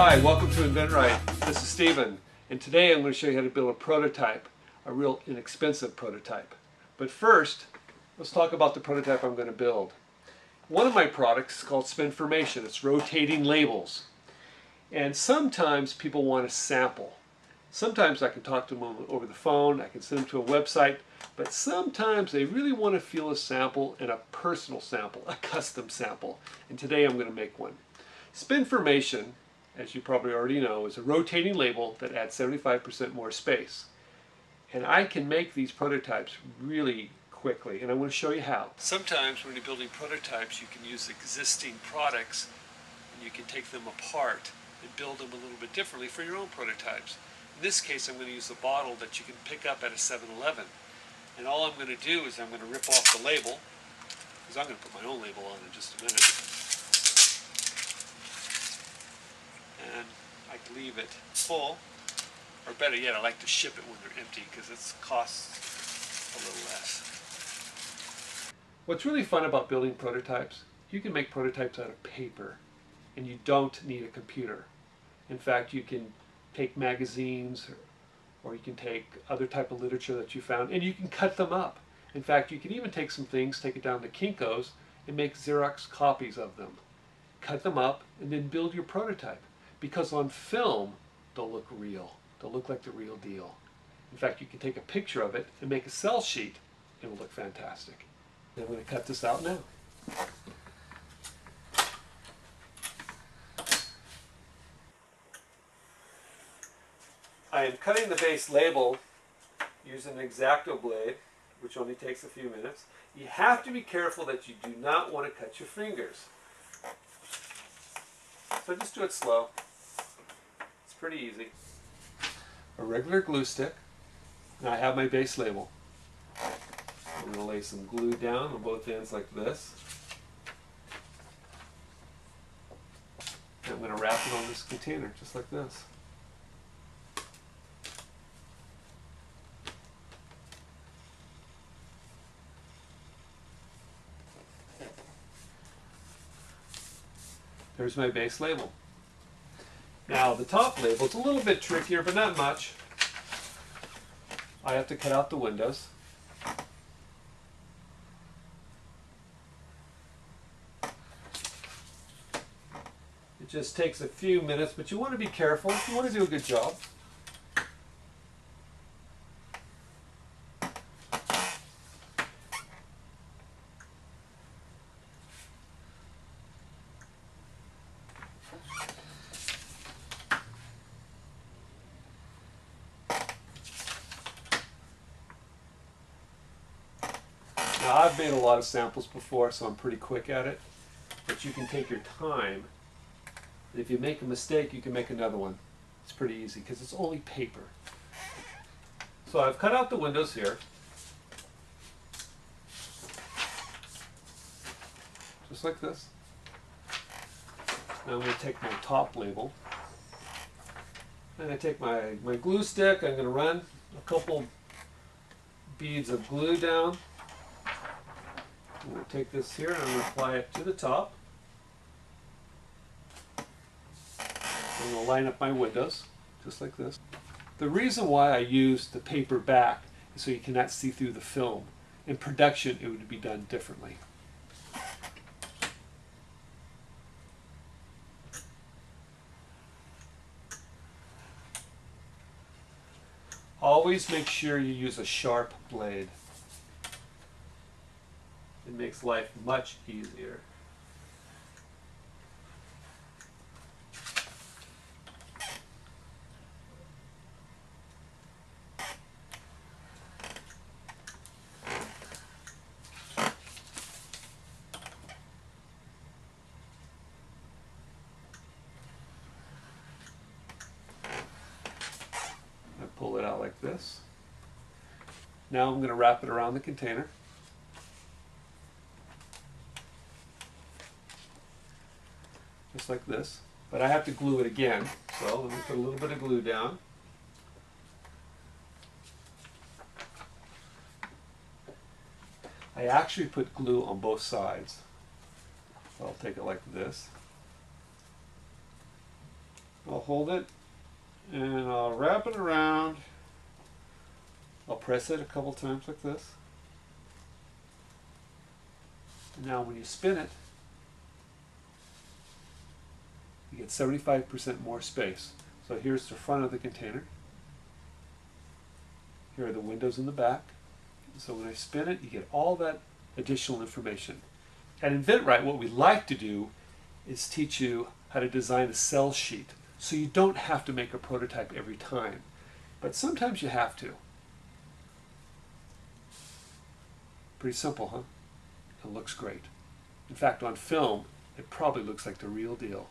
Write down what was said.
Hi, welcome to inventRight. This is Stephen, and today I'm going to show you how to build a prototype, a real inexpensive prototype. But first, let's talk about the prototype I'm going to build. One of my products is called Spinformation. It's rotating labels. And sometimes people want a sample. Sometimes I can talk to them over the phone, I can send them to a website, but sometimes they really want to feel a sample and a personal sample, a custom sample. And today I'm going to make one. Spinformation, as you probably already know, is a rotating label that adds 75% more space. And I can make these prototypes really quickly, and I want to show you how. Sometimes when you're building prototypes, you can use existing products and you can take them apart and build them a little bit differently for your own prototypes. In this case, I'm going to use a bottle that you can pick up at a 7-Eleven. And all I'm going to do is I'm going to rip off the label, because I'm going to put my own label on in just a minute. And I can leave it full, or better yet, I like to ship it when they're empty because it costs a little less. What's really fun about building prototypes, you can make prototypes out of paper, and you don't need a computer. In fact, you can take magazines, or you can take other type of literature that you found, and you can cut them up. In fact, you can even take some things, take it down to Kinko's, and make Xerox copies of them. Cut them up, and then build your prototype. Because on film, they'll look real. They'll look like the real deal. In fact, you can take a picture of it and make a cell sheet, and it will look fantastic. And I'm going to cut this out now. I am cutting the base label using an X-Acto blade, which only takes a few minutes. You have to be careful that you do not want to cut your fingers. So just do it slow. It's pretty easy. A regular glue stick. Now I have my base label. I'm going to lay some glue down on both ends like this. And I'm going to wrap it on this container just like this. There's my base label. Now the top label is a little bit trickier, but not much. I have to cut out the windows. It just takes a few minutes, but you want to be careful. You want to do a good job. Now I've made a lot of samples before, so I'm pretty quick at it, but you can take your time. If you make a mistake, you can make another one. It's pretty easy because it's only paper. So I've cut out the windows here. Just like this. Now I'm going to take my top label. And I take my glue stick. I'm going to run a couple beads of glue down. I'm going to take this here and I'm going to apply it to the top. I'm going to line up my windows, just like this. The reason why I use the paper back is so you cannot see through the film. In production, it would be done differently. Always make sure you use a sharp blade. It makes life much easier. I pull it out like this. Now I'm going to wrap it around the container. Just like this, but I have to glue it again, so let me put a little bit of glue down. I actually put glue on both sides. So I'll take it like this. I'll hold it and I'll wrap it around. I'll press it a couple times like this. And now when you spin it, you get 75% more space. So here's the front of the container. Here are the windows in the back. So when I spin it, you get all that additional information. At inventRight, what we like to do is teach you how to design a sell sheet. So you don't have to make a prototype every time. But sometimes you have to. Pretty simple, huh? It looks great. In fact, on film, it probably looks like the real deal.